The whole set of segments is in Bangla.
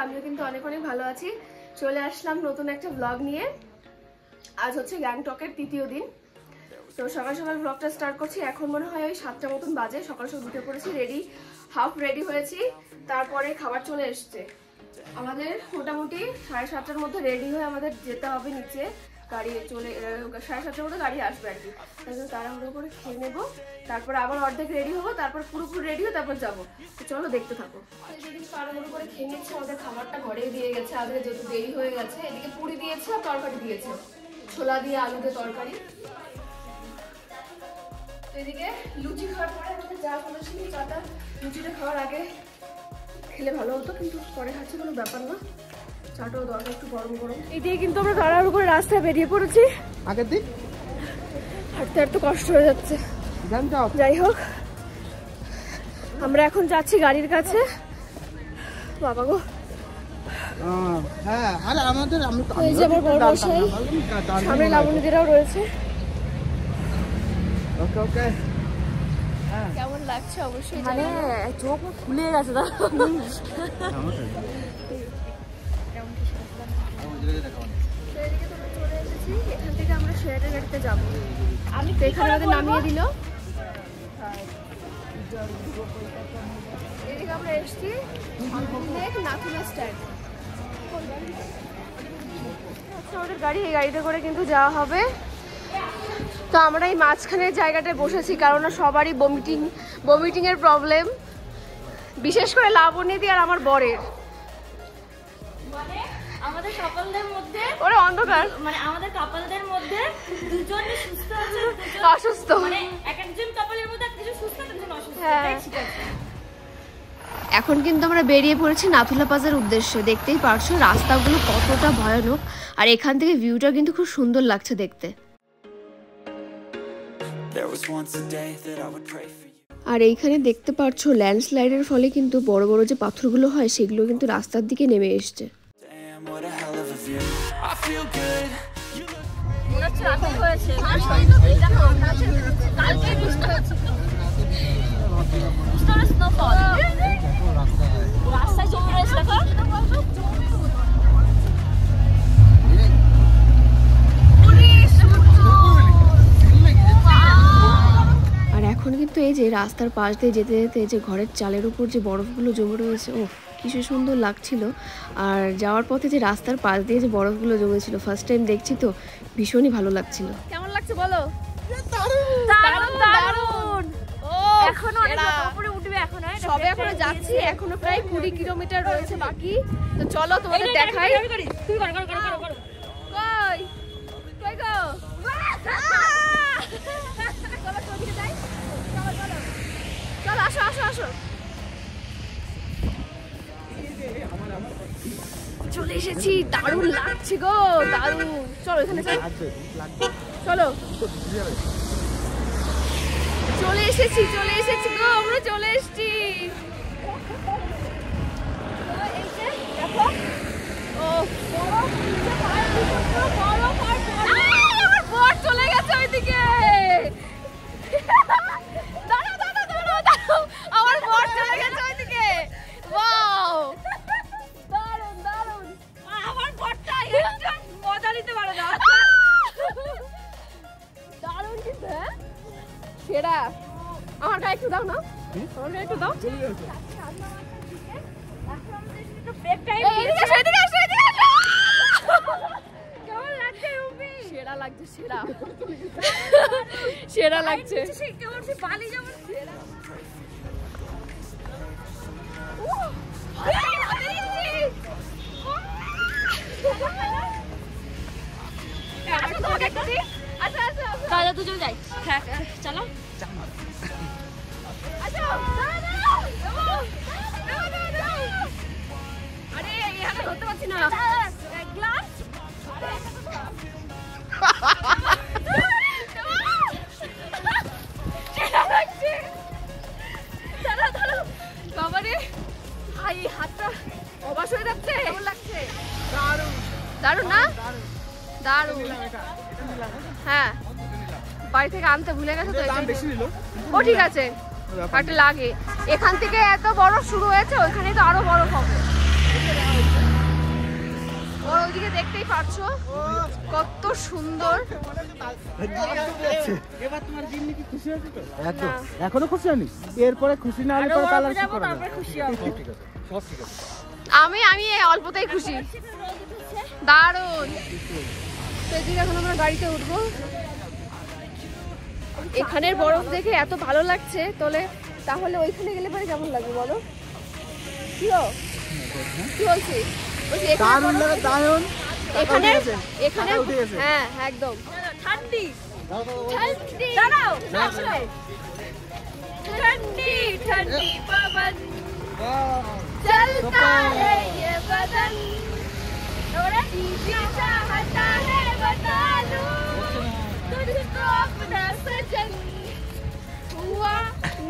আমিও কিন্তু অনেক অনেক ভালো আছি। চলে আসলাম নতুন একটা ব্লগ নিয়ে। আজ হচ্ছে গ্যাংটকের তৃতীয় দিন। তো সকাল সকাল ব্লগটা স্টার্ট করছি। এখন মনে হয় ওই 7টা মতন বাজে। সকাল সকাল উঠে পড়েছি, হাফ রেডি হয়েছি। তারপরে খাবার চলে এসছে। আমাদের মোটামুটি 7:30টার মধ্যে রেডি হয়ে আমাদের যেতে হবে নিচে। গাড়ি চলে 7:30টার মধ্যে গাড়ি আসবে আর কি। তাড়াহুড়ো করে খেয়ে নেবো, তারপর আবার অর্ধেক রেডি হবো, তারপর পুরোপুরি রেডি হয়ে তারপর যাবো। তো চলো দেখতে থাকো। যেদিন তাড়াহুড়ো করে খেয়ে নিচ্ছে, আমাদের খাবারটা ঘরেই দিয়ে গেছে। আজকে যেহেতু দেরি হয়ে গেছে, এদিকে পুরি দিয়েছে আর তরকারি দিয়েছে, ছোলা দিয়ে আলু দিয়ে তরকারি। এদিকে লুচি খাওয়ার পরে আমাদের যা বলেছি, চাটা লুচিটা খাওয়ার আগে খেলে ভালো হতো, কিন্তু পরে খাচ্ছে কোনো ব্যাপার না। চাটাও দরকার একটু গরম গরম। এদিকে কিন্তু আমরা তাড়াহুড়ো করে রাস্তায় বেরিয়ে পড়েছি। আগের দিন হাঁটতে হাঁটতে কষ্ট হয়ে যাচ্ছে। যাই হোক, আমরা এখন যাচ্ছি গাড়ির কাছে। বাবা গো, হ্যাঁ, আরে আমাদের এই যে আমার বড় মশাই, সামনে লাবণীদেরাও রয়েছে। ওকে ওকে। কেমন লাগছে অবশ্যই, মানে চোখ খুলে গেছে। এখান থেকে আমরা শেয়ারের গাড়িতে যাবো। আমি তো এখানে আমাদের নামিয়ে দিল। এদিকে আমরা এসছি নাথুলা স্ট্যান্ড। আমাদের গাড়ি, এই গাড়িতে করে কিন্তু যাওয়া হবে। তো আমরা এই মাঝখানের জায়গাটায় বসেছি, কারণ সবারই বমিটিং এর প্রবলেম, বিশেষ করে লাবণীদি আর আমার বরের। মানে আমাদের কাপলদের মধ্যে ওরে অন্ধকার, মানে আমাদের কাপলদের মধ্যে দুজনই সুস্থ আছে, দুজন অসুস্থ। মানে একজন কাপলের মধ্যে একজন সুস্থ একজন অসুস্থ। হ্যাঁ। ঠিক আছে, এখন কিন্তু আমরা বেরিয়ে পড়েছি নাথুলা পাসের উদ্দেশ্যে। দেখতেই পারছো রাস্তাগুলো কতটা ভয়ানক, আর এখান থেকে ভিউটা কিন্তু খুব সুন্দর লাগছে দেখতে। আর এইখানে দেখতে পারছো ল্যান্ডস্লাইডের ফলে কিন্তু বড় বড় যে পাথরগুলো হয় সেগুলো কিন্তু রাস্তার দিকে নেমে এসছে। রাস্তায় জমে রয়েছে দেখো। আর এখন কিন্তু এই যে রাস্তার পাশ দিয়ে যেতে যেতে যে ঘরের চালের উপর যে বরফগুলো জমে রয়েছে, ও কিছু সুন্দর লাগছিল। আর যাওয়ার পথে যে রাস্তার পাশ দিয়ে যে বরফগুলো জমেছিল, ফার্স্ট টাইম দেখছি, তো ভীষণই ভালো লাগছিল। কেমন লাগছে বলো? দারুণ। এখনো অনেক উপরে উঠবে, এখনো সবে এখনো যাচ্ছি, এখনো প্রায় 20 কিলোমিটার রয়েছে বাকি। তো চলো তোমাদের দেখাই। তুই কর। কই কই গো, চলো আসো আসো আসো। চলে এসেছি, দারুণ লাগছে গো, দারুণ। চলো এখানে চলো, চলে এসেছি গো, আমরা চলে এসেছি। ও আমার বর চলে গেছে ওইদিকে। আমার বর চলে গেছে ওইদিকে। ওয়াও, দারুণ দারুণ। আমার বরটা মজা নিতে পারে না। দারুণ কিন্তু, হ্যাঁ সেরা। আমার গায়ে একটু দাও না, আমার গায়ে একটু দাও। কেমন লাগছে রুবি? সেরা লাগছে, সেরা লাগছে। কেমন সে বালি যেমন সেরা। আচ্ছা দুজন যাই। হ্যাঁ চলো। আরে এখানে ধরতে পারছি না। গ্লাস বাবারে, এই হাতটা অবাস হয়ে যাচ্ছে। কেমন লাগছে? দারুণ দারুণ না? দারুণ। হ্যাঁ, বাড়ি থেকে আনতে ভুলে গেছে তো। ও ঠিক আছে, একটা লাগে। এখান থেকে এত বরফ শুরু হয়েছে, ওইখানে তো আরো বরফ হবে। ওর ওইদিকে দেখতেই পাচ্ছো কত সুন্দর। এবার তোমার জিম্মি কি খুশি হয়েছে তো? একদম এখনো খুশি হয়নি, এরপরে খুশি না হলে পরে কালার কি করবে? খুশি হবে, ঠিক আছে সব ঠিক আছে। আমি অল্পতেই খুশি, দারুণ। সেদিকে এখন আমরা গাড়িতে উঠবো। এখানের বরফ দেখে এত ভালো লাগছে, তাহলে ওইখানে গেলে পরে কেমন লাগবে বলো? কি বলছি? হ্যাঁ একদম ঠান্ডি ঠান্ডি ঠান্ডি পবন চলতা है ये बदन चाहता है बता दूं तुझको अपना सजन हुआ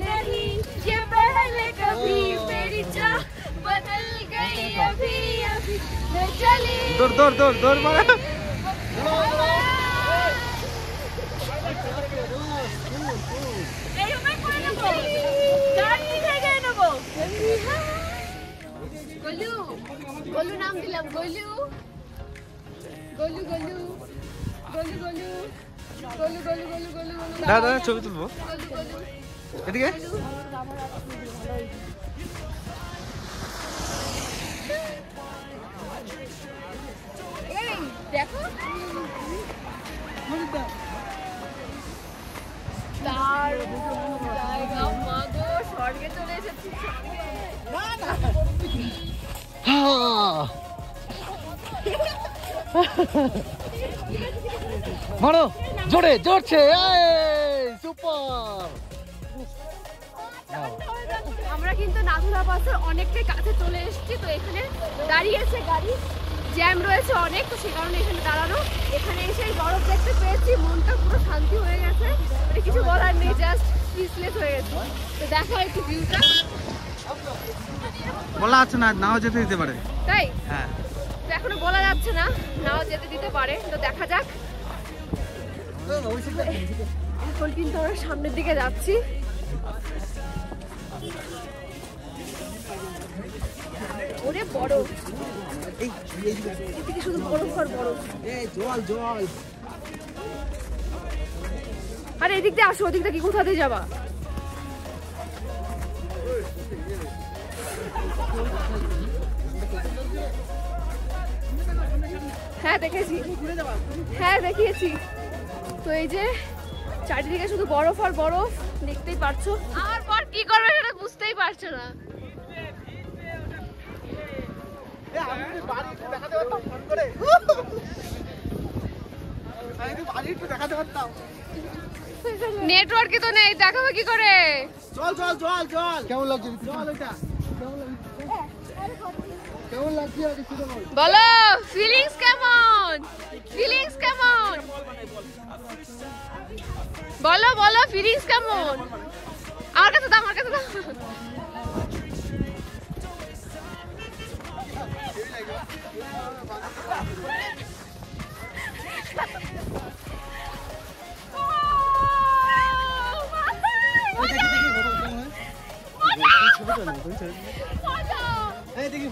नहीं ये पहले कभी मेरी चाह बदल गई अभी अभी मैं चली दौड़ मारा। গোলু নাম দিলাম, গোলু গোলু গোলু গোলু গোলু গোলু গোলু গোলু গোলু গোলু। দাদা ছবি তুলবো এদিকে। দেখো জায়গা, মাগো স্বর্গে চলে এসেছি। মারো জোরে, জোরছে, সুপার। আমরা কিন্তু নাথুলা পাসের অনেকটাই কাছে চলে এসেছি। তো এখানে দাঁড়িয়েছে গাড়ি, জ্যাম রয়েছে অনেক, তো সে কারণে এখানে দাঁড়ানো। এখানে এসে বরফ দেখতে পেয়েছি, মনটা পুরো শান্তি হয়ে গেছে, মানে কিছু বলার নেই, জাস্ট স্পিচলেস হয়ে গেছে। তো দেখো একটু ভিউটা, বলা আছে না, নাও যেতে দিতে পারে। তাই হ্যাঁ, তো এখনো বলা যাচ্ছে না, নাও যেতে দিতে পারে, তো দেখা যাক। এখন কিন্তু আমরা সামনের দিকে যাচ্ছি। ওরে বরফ, এদিকে শুধু বরফ আর বরফ। জল আরে এদিক দিয়ে আসো, ওদিক দিয়ে কি কোথা দিয়ে যাবা? হ্যাঁ দেখেছি, হ্যাঁ দেখিয়েছি। তো এই যে চারিদিকে শুধু বরফ আর বরফ, দেখতেই পারছো। আমার পর কি করবে সেটা বুঝতেই পারছো না। নেটওয়ার্কই তো নেই, দেখাবো কি করে? কেমন লাগছে? বলো ফিলিংস কেমন? ফিলিংস কেমন? বলো বলো ফিলিংস কেমন? আমার কাছে দাও, আমার কাছে দাও।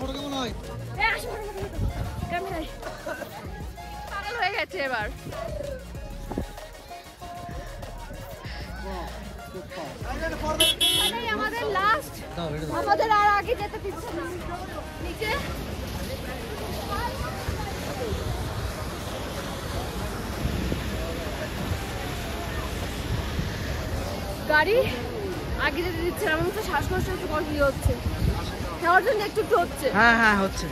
ফটো কেমন হয়? পাগল হয়ে গেছে এবার। আমাদের লাস্ট, আমাদের আর আগে যেতে দিচ্ছে না। নিচে গাড়ি আগে যেতে দিচ্ছে না, আমার মতো শ্বাসকষ্ট একটু কষ্ট হচ্ছে, খাওয়ার জন্য একটু একটু হচ্ছে। হ্যাঁ হ্যাঁ হচ্ছে।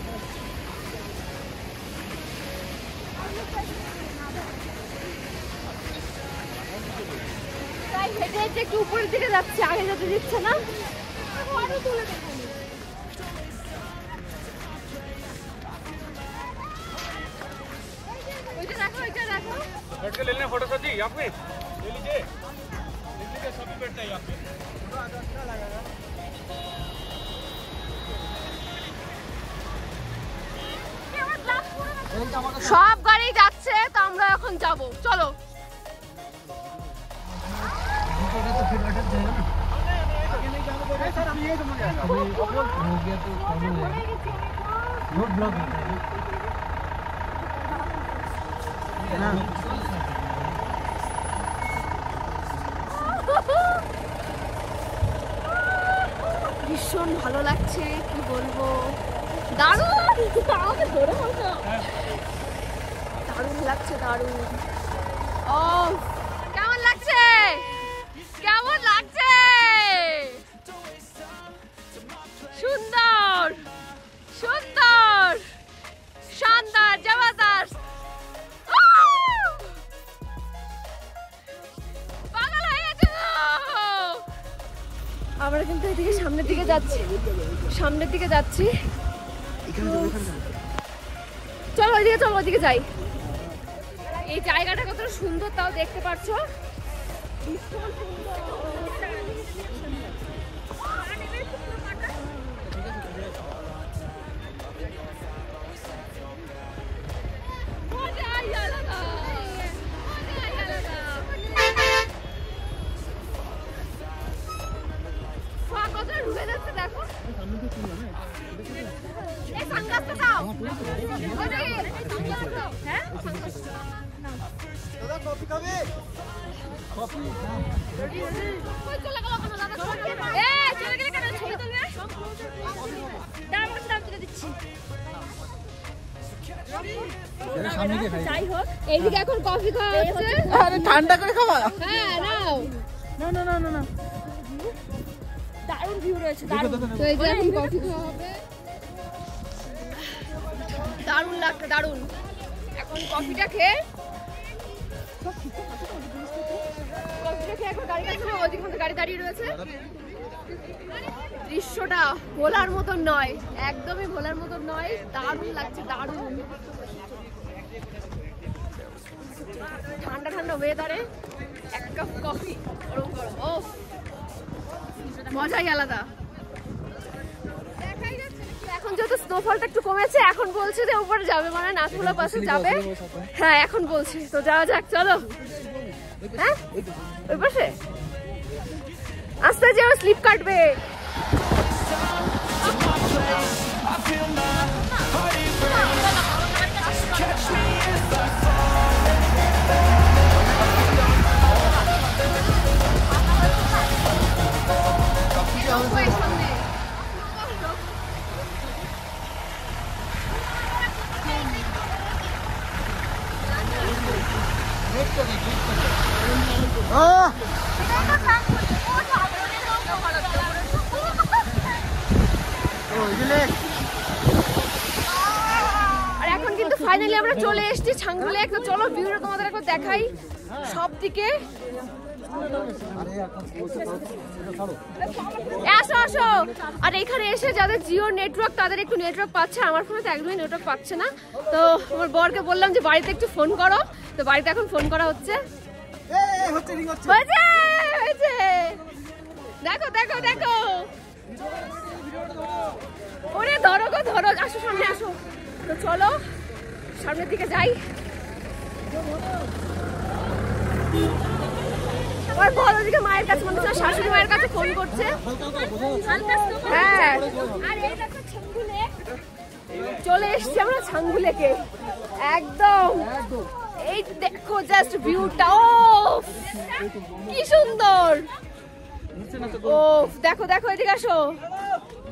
তাই হেঁটে হেঁটে একটু উপরের দিকে যাচ্ছে, আগে যেতে দিচ্ছে না। ওইটা দেখো, ওইটা দেখো। बैठ के ले लेना फोटो सर जी, आप भी ले लीजिए सभी बैठता है यहाँ पे। সব গাড়ি যাচ্ছে, তো আমরা এখন যাব, চলো। ভীষণ ভালো লাগছে, কি বলবো, দারুণ। আমাকে ধরে বলছো, দারুণ লাগছে, দারুণ। ও কেমন লাগছে, কেমন লাগছে? সুন্দর, সুন্দর, শানদার, জবরদস্ত। পাগল হয়ে গেছে। আমরা কিন্তু এদিকে সামনের দিকে যাচ্ছি, সামনের দিকে যাচ্ছি। চলো ওইদিকে, চলো ওইদিকে যাই। এই জায়গাটা কত সুন্দর তাও দেখতে পাচ্ছ। যাই হোক, এইদিকে এখন কফি খাওয়া হচ্ছে। আরে ঠান্ডা করে খাওয়া। হ্যাঁ নাও। না না না না না, দারুণ ভিউ রয়েছে, দারুণ। তো এই যে এখন কফি খাওয়া হবে। দারুণ লাগছে, দারুণ। এখন কফিটা খেয়ে এখন গাড়ি কাছে ওইদিকে মধ্যে গাড়ি দাঁড়িয়ে রয়েছে। দৃশ্যটা ভোলার মতন নয়, একদমই ভোলার মতন নয়। দারুণ লাগছে, দারুণ। ঠান্ডা ঠান্ডা ওয়েদারে এক কাপ কফি গরম গরম, ও মজাই আলাদা। এখন যেহেতু স্নোফলটা একটু কমেছে, এখন বলছে যে উপরে যাবে, মানে নাথুলা পাশে যাবে। হ্যাঁ এখন বলছে, তো যাওয়া যাক, চলো। হ্যাঁ ওই পাশে আস্তে যেও, স্লিপ কাটবে। আর এখন কিন্তু ফাইনালি আমরা চলে এসেছি ছাঙ্গু লেক। তো চলো ভিউটা তোমাদের একবার দেখাই সব দিকে। আসো আসো। আর এখানে এসে যাদের জিও নেটওয়ার্ক তাদের একটু নেটওয়ার্ক পাচ্ছে, আমার ফোনে তো একদমই নেটওয়ার্ক পাচ্ছে না। তো আমার বরকে বললাম যে বাড়িতে একটু ফোন করো, তো বাড়িতে এখন ফোন করা হচ্ছে। দেখো দেখো দেখো, ওরে ধরো গো ধরো, আসো সামনে আসো। তো চলো সামনের দিকে যাই। আমার বড় দিকে মায়ের কাছে, মনে হচ্ছে শাশুড়ি মায়ের কাছে ফোন করছে। হ্যাঁ চলে এসছি আমরা ছাঙ্গু লেকে একদম। এই দেখো জাস্ট ভিউটা, কি সুন্দর। ও দেখো দেখো, এদিকে আসো,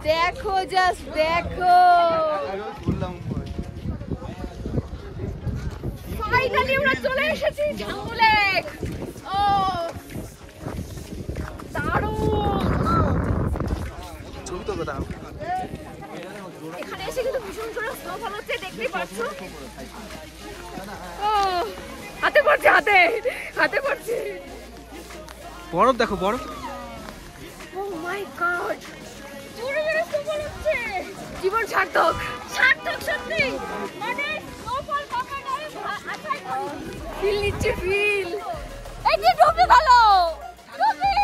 দেখো জাস্ট দেখো। ফাইনালি আমরা চলে এসেছি ছাঙ্গু লেক। ও দারুণ। এখানে এসে কিন্তু ভীষণ করে স্নোফল হচ্ছে, দেখতেই পাচ্ছ। ও হাতে পড়ছে, হাতে হাতে পড়ছে বরফ, দেখো বরফ। ও মাই গড, জোরে জোরে স্নোফল হচ্ছে। জীবন সার্থক, সার্থক সত্যি। মানে স্নোফল কখন হয় আছাই ফিল নিচ্ছে, ফিল। এই যে ডুবে গেল, ডুবে।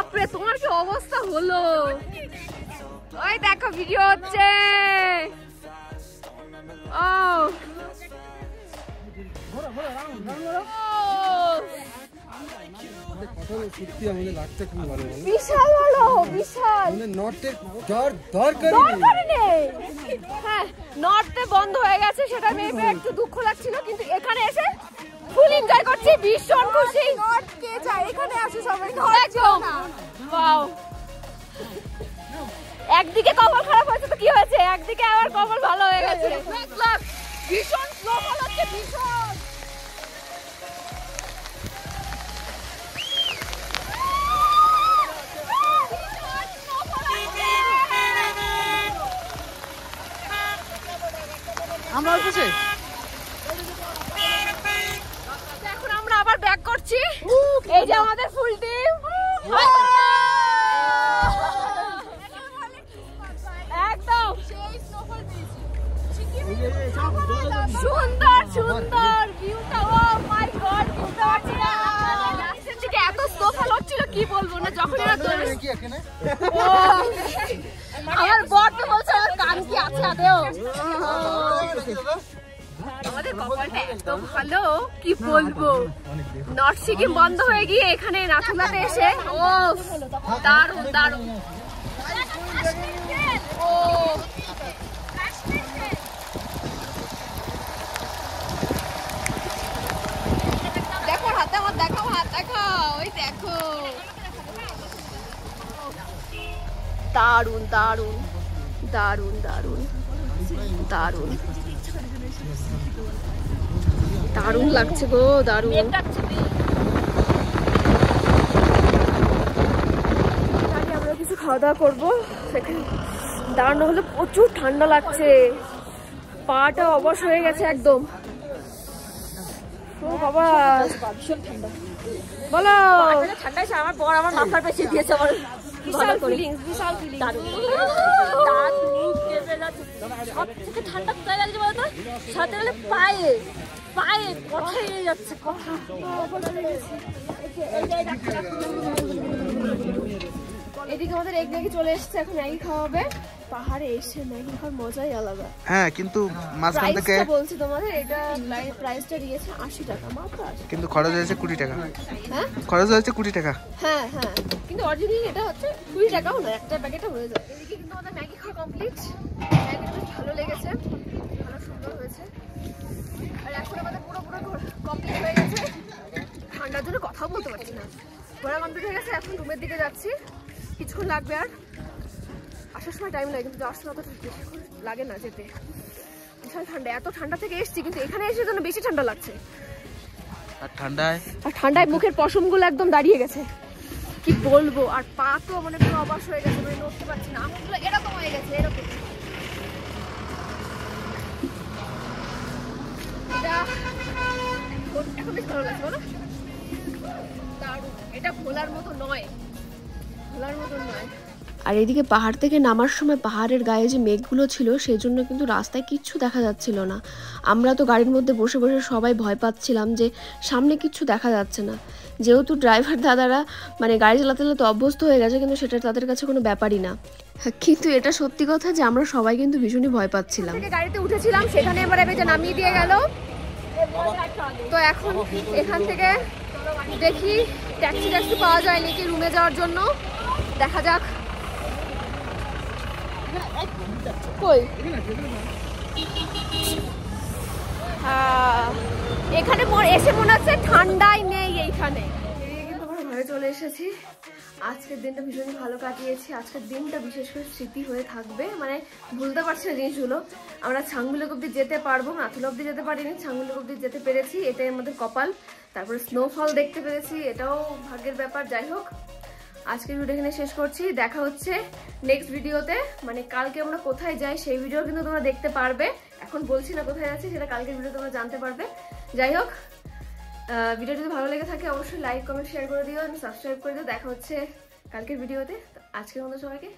বাপরে তোমার কি অবস্থা হলো? ওই দেখো ভিডিও হচ্ছে। ও সত্যি আমাদের লাগতে খুব ভালো, বিশাল ভালো, বিশাল। নটের দরকার নেই। হ্যাঁ, নর্থে বন্ধ হয়ে গেছে, সেটা ভেবে একটু দুঃখ লাগছিল, কিন্তু এখানে এসে ফুল এনজয় করছি, ভীষণ খুশি। নর্থ কে চায় এখানে আসে সবাই, একদম ওয়াও। একদিকে কপাল খারাপ হয়েছে তো কি হয়েছে, একদিকে আবার কপাল ভালো হয়ে গেছে। ভীষণ স্নোফল হচ্ছে, ভীষণ। আমরা বসে এখন আমরা আবার ব্যাক করছি। এই যে আমাদের ফুল টিম, একদম সুন্দর সুন্দর ভিউটা। ও মাই গড, বুঝতে পারছি না থেকে এত স্নোফল হচ্ছিল কি বলবো না। যখন এরা আমার বর তো বলছে আমার কান কি আছে আদেও। আমাদের কপালটা এত ভালো কি বলবো। নর্থ সিকিম বন্ধ হয়ে গিয়ে এখানে নাথুলাতে এসে ও দারুণ দারুণ। ও দেখো হাতে আমার, দেখো হাত দেখো, ওই দেখো দারুণ দারুণ দারুণ দারুণ দারুণ দারুণ লাগছে গো, দারুণ। আমরা কিছু খাওয়া দাওয়া করবো সেখানে, দাঁড়ানো হলে প্রচুর ঠান্ডা লাগছে, পাটা অবশ হয়ে গেছে একদম। ও বাবা ভীষণ ঠান্ডা। বলো ঠান্ডা, আমার বর আমার মাথার পেছে দিয়েছে আমার। বিশাল ফিলিংস, বিশাল ফিলিংস। সব থেকে ঠান্ডা কোথায় লাগছে বলতো? সাথে গেলে পায়ে, পায়ে কথা এড়ে যাচ্ছে, কথা। এদিকে আমাদের এক ম্যাগি চলে এসেছে, এখন ম্যাগি খাওয়া হবে। পাহাড়ে এসে ম্যাগি খাওয়ার মজাই আলাদা। হ্যাঁ, কিন্তু মাঝখান থেকে বলছি তোমাদের এটা প্রাইসটা দিয়েছে 80 টাকা মাত্র, কিন্তু খরচ হয়েছে 20 টাকা। হ্যাঁ খরচ হয়েছে 20 টাকা। হ্যাঁ হ্যাঁ, কিন্তু অরিজিনালি এটা হচ্ছে 20 টাকাও না, একটা প্যাকেটে হয়ে যায়। এদিকে কিন্তু আমাদের ম্যাগি খাওয়া কমপ্লিট, ম্যাগিটা বেশ ভালো লেগেছে, ভালো সুন্দর হয়েছে। আর এখন আমাদের পুরো কমপ্লিট হয়ে গেছে, ঠান্ডার জন্য কথা বলতে পারছি না। ঘোরা কমপ্লিট হয়ে গেছে, এখন রুমের দিকে যাচ্ছি। কিছুক্ষণ লাগবে, আর আসার সময় টাইম লাগে, কিন্তু যাওয়ার সময় অত বেশিক্ষণ লাগে না যেতে। বিশাল ঠান্ডা, এত ঠান্ডা থেকে এসছি, কিন্তু এখানে এসে যেন বেশি ঠান্ডা লাগছে। আর ঠান্ডায় মুখের পশমগুলো একদম দাঁড়িয়ে গেছে, কি বলবো। আর পা তো মানে পুরো অবাস হয়ে গেছে, মানে নড়তে পারছি না, আঙুলগুলো এরকম হয়ে গেছে, এরকম। এটা এখন বেশ ভালো লাগছে বলো, দারুণ। এটা ভোলার মতো নয়, ভোলার মতো নয়। আর এদিকে পাহাড় থেকে নামার সময় পাহাড়ের গায়ে যে মেঘগুলো ছিল সেই জন্য কিন্তু রাস্তায় কিচ্ছু দেখা যাচ্ছিল না। আমরা তো গাড়ির মধ্যে বসে বসে সবাই ভয় পাচ্ছিলাম যে সামনে কিচ্ছু দেখা যাচ্ছে না। যেহেতু ড্রাইভার দাদারা মানে গাড়ি চালাতে চালাতে অভ্যস্ত হয়ে গেছে, কিন্তু সেটা তাদের কাছে কোনো ব্যাপারই না। কিন্তু এটা সত্যি কথা যে আমরা সবাই কিন্তু ভীষণই ভয় পাচ্ছিলাম। গাড়িতে উঠেছিলাম, সেখানে এবার যে নামিয়ে দিয়ে গেল। তো এখন এখান থেকে দেখি ট্যাক্সি পাওয়া যায় নাকি রুমে যাওয়ার জন্য, দেখা যাক। কই এখানে এসে মনে হচ্ছে ঠান্ডাই নেই এইখানে। কিন্তু আমরা ঘরে চলে এসেছি। আজকের দিনটা ভীষণই ভালো কাটিয়েছি। আজকের দিনটা বিশেষ করে স্মৃতি হয়ে থাকবে, মানে ভুলতে পারছি না জিনিসগুলো। আমরা ছাংগুলোক অব্দি যেতে পারবো, নাথুলা অব্দি যেতে পারিনি, ছাংগুলোক অব্দি যেতে পেরেছি, এটাই আমাদের কপাল। তারপরে স্নোফল দেখতে পেরেছি, এটাও ভাগ্যের ব্যাপার। যাই হোক, আজকের ভিডিও এখানে শেষ করছি। দেখা হচ্ছে নেক্সট ভিডিওতে, মানে কালকে আমরা কোথায় যাই সেই ভিডিও কিন্তু তোমরা দেখতে পারবে। এখন বলছি না কোথায় যাচ্ছি, সেটা কালকের ভিডিও তোমরা জানতে পারবে। যাই হোক, ভিডিও যদি ভালো লেগে থাকে অবশ্যই লাইক কমেন্ট শেয়ার করে দিও, সাবস্ক্রাইব করে দিও। দেখা হচ্ছে কালকের ভিডিওতে। আজকের মতো সবাইকে